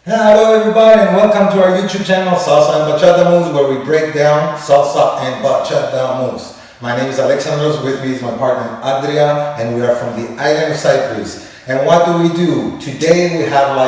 Hello everybody and welcome to our YouTube channel Salsa and Bachata Moves, where we break down salsa and bachata moves. My name is Alexandros, with me is my partner Adria, and we are from the Island of Cyprus. And what do? Today we have,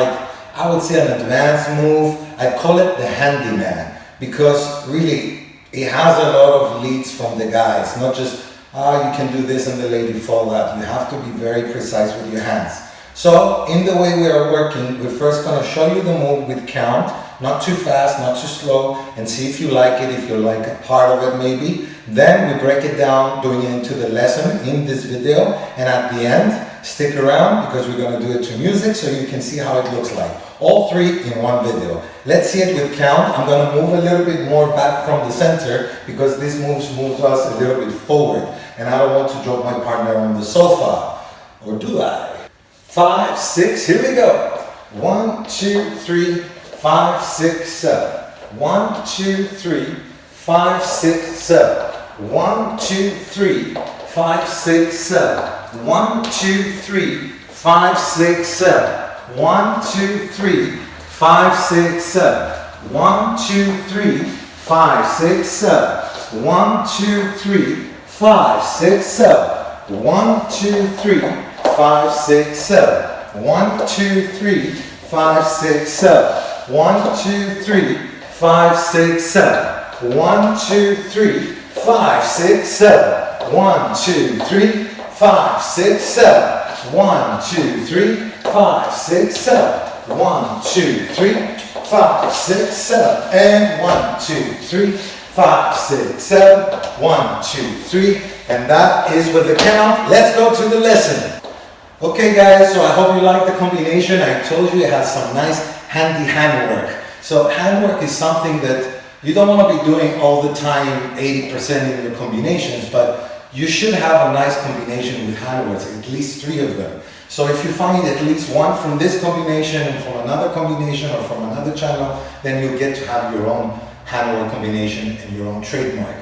I would say, an advanced move. I call it the Handyman, because really it has a lot of leads from the guys, not just you can do this and the lady fall out. You have to be very precise with your hands. So in the way we are working, we're first going to show you the move with count, not too fast, not too slow, and see if you like it, if you like a part of it maybe. Then we break it down, doing it into the lesson in this video, and at the end, stick around because we're going to do it to music so you can see how it looks like. All three in one video. Let's see it with count. I'm going to move a little bit more back from the center because this move us a little bit forward, and I don't want to drop my partner on the sofa. Or do I? 5, 6, here we go. 1, 2, 3, 5, 6, 7. 1, 2, 3, 5, 6, 7. 1, 2, 3, 5, 6, 7. 1, 2, 3, 5, 6, 7. 1, 2, 3, 5, 6, 7. 1, 2, 3, 5, 6, 7. 1, 2, 3, 5, 6, 7. 1, 2, 3, 5, 6, 7. 1, 2, 3, 5, 6, 7. 1, 2, 3, 5, 6, 7. 1, 2, 3, 5, 6, 7. 1, 2, 3, 5, 6, 7. 1, 2, 3, 5, 6, 7. 1, 2, 3, 5, 6, 7. And 1, 2, 3, 5, 6, 7. 1, 2, 3. And that is with the count. Let's go to the lesson. Okay guys, so I hope you like the combination. I told you it has some nice handy handwork. So handwork is something that you don't want to be doing all the time, 80% in your combinations, but you should have a nice combination with handworks, at least 3 of them. So if you find at least one from this combination and from another combination or from another channel, then you'll get to have your own handwork combination and your own trademark.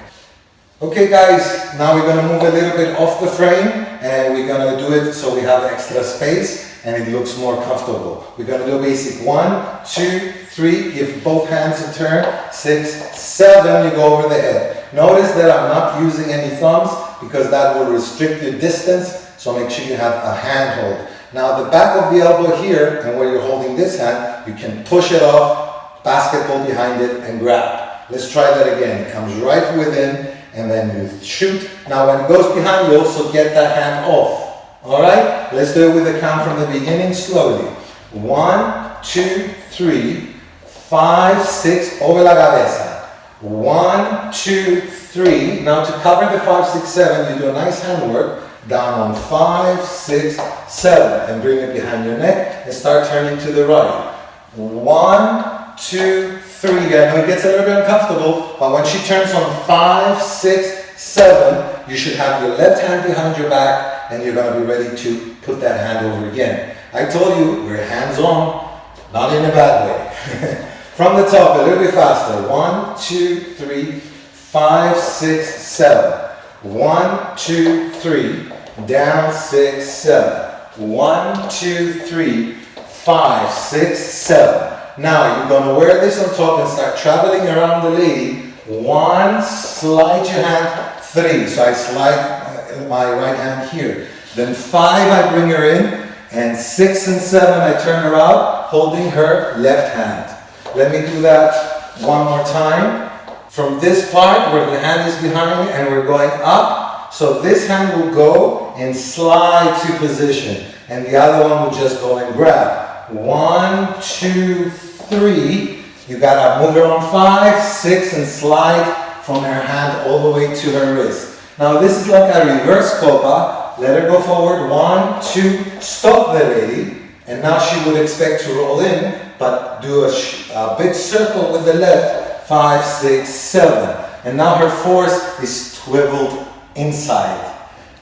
Okay guys, now we're going to move a little bit off the frame, and we're going to do it so we have extra space and it looks more comfortable. We're going to do basic 1, 2, 3, give both hands a turn, 6, 7, you go over the head. Notice that I'm not using any thumbs because that will restrict your distance, so make sure you have a hand hold. Now the back of the elbow here, and where you're holding this hand, you can push it off, basketball behind it, and grab. Let's try that again. It comes right within, and then you shoot. Now when it goes behind, you also get that hand off. Alright? Let's do it with a count from the beginning slowly. 1, 2, 3, 5, 6, over la cabeza. 1, 2, 3. Now to cover the 5, 6, 7, you do a nice handwork. Down on 5, 6, 7. And bring it behind your neck and start turning to the right. 1, 2, 3. I know it gets a little bit uncomfortable, but when she turns on 5, 6, 7, you should have your left hand behind your back and you're going to be ready to put that hand over again. I told you, we're hands on, not in a bad way. From the top, a little bit faster. 1, 2, 3, 5, 6, 7. 1, 2, 3, down 6, 7. 1, 2, 3, 5, 6, 7. Now you're going to wear this on top and start traveling around the lady. 1, slide your hand. 3, so I slide my right hand here. Then 5, I bring her in. And 6 and 7, I turn her out, holding her left hand. Let me do that one more time. From this part where the hand is behind and we're going up, so this hand will go and slide to position, and the other one will just go and grab. 1, 2, 3. You gotta move her on 5, 6, and slide from her hand all the way to her wrist. Now this is like a reverse copa. Let her go forward. 1, 2, stop the lady, and now she would expect to roll in, but do a big circle with the left. 5, 6, 7. And now her force is swiveled inside.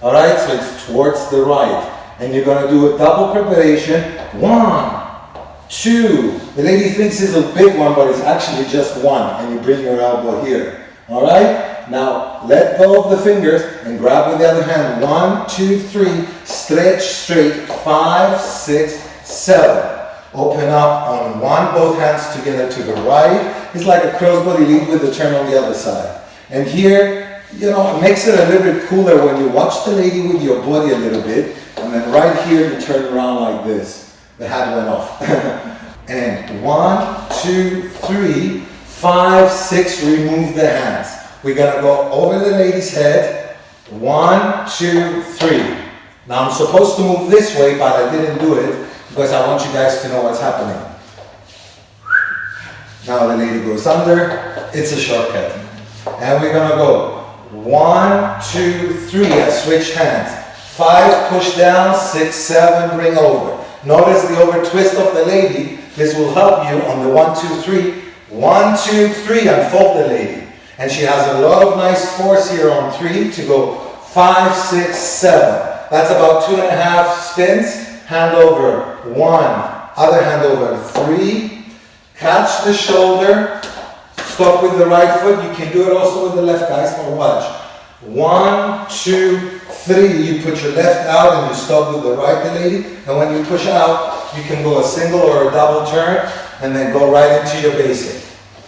Alright, so it's towards the right. And you're going to do a double preparation. 1, 2. The lady thinks it's a big one, but it's actually just 1. And you bring your elbow here. Alright? Now let go of the fingers and grab with the other hand. 1, 2, 3. Stretch straight. 5, 6, 7. Open up on one, both hands together to the right. It's like a crossbody lead with the turn on the other side. And here, it makes it a little bit cooler when you watch the lady with your body a little bit, and then right here you turn around like this. The hat went off. And 1, 2, 3, 5, 6, remove the hands. We're gonna go over the lady's head. 1, 2, 3. Now I'm supposed to move this way, but I didn't do it because I want you guys to know what's happening. Now the lady goes under. It's a shortcut. And we're gonna go 1, 2, 3. I switch hands. 5, push down. 6, 7, bring over. Notice the over twist of the lady. This will help you on the 1, 2, 3. 1, 2, 3, unfold the lady. And she has a lot of nice force here on 3 to go 5, 6, 7. That's about 2.5 spins. Hand over 1, other hand over 3. Catch the shoulder. Stop with the right foot. You can do it also with the left, guys. Now watch. 1, 2, 3. You put your left out and you stop with the right, the lady. And when you push out, you can go a single or a double turn and then go right into your basic.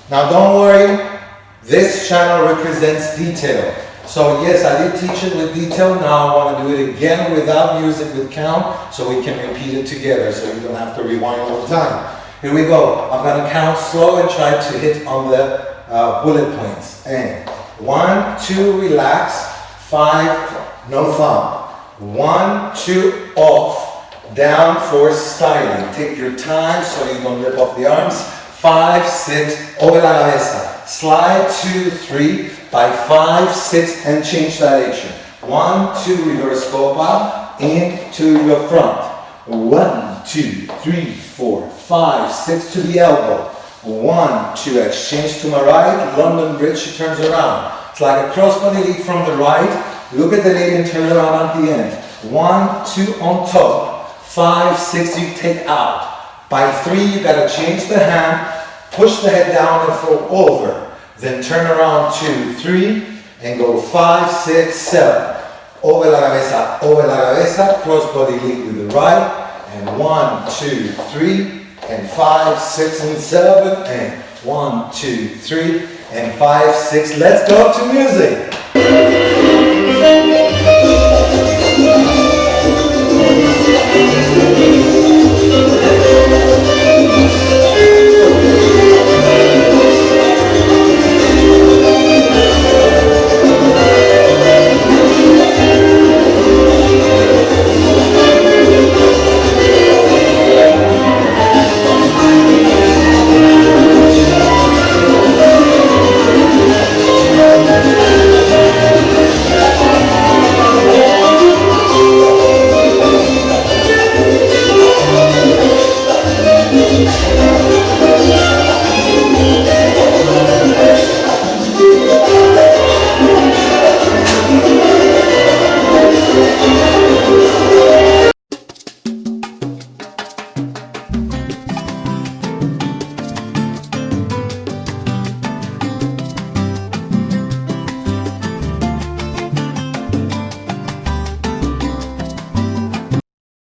Now don't worry, this channel represents detail. So yes, I did teach it with detail. Now I want to do it again without music, with count, so we can repeat it together so you don't have to rewind all the time. Here we go. I'm going to count slow and try to hit on the bullet points. And 1, 2, relax. 5, no thumb. 1, 2, off. Down for styling. Take your time so you don't rip off the arms. 5, 6, over la cabeza. Slide 2, 3, by 5, 6, and change direction. 1, 2, reverse copa, into your front. 1, 2, 3, 4, 5, 6 to the elbow. 1, 2, exchange to my right, London Bridge, she turns around. It's like a crossbody lead from the right. Look at the lady and turn around at the end. 1, 2 on top. 5, 6 you take out. By 3 you gotta change the hand, push the head down and throw over. Then turn around 2, 3 and go 5, 6, 7. Over la cabeza, crossbody lead with the right. And 1, 2, 3 and 5, 6 and 7 and 1, 2, 3 and 5, 6. Let's go to music.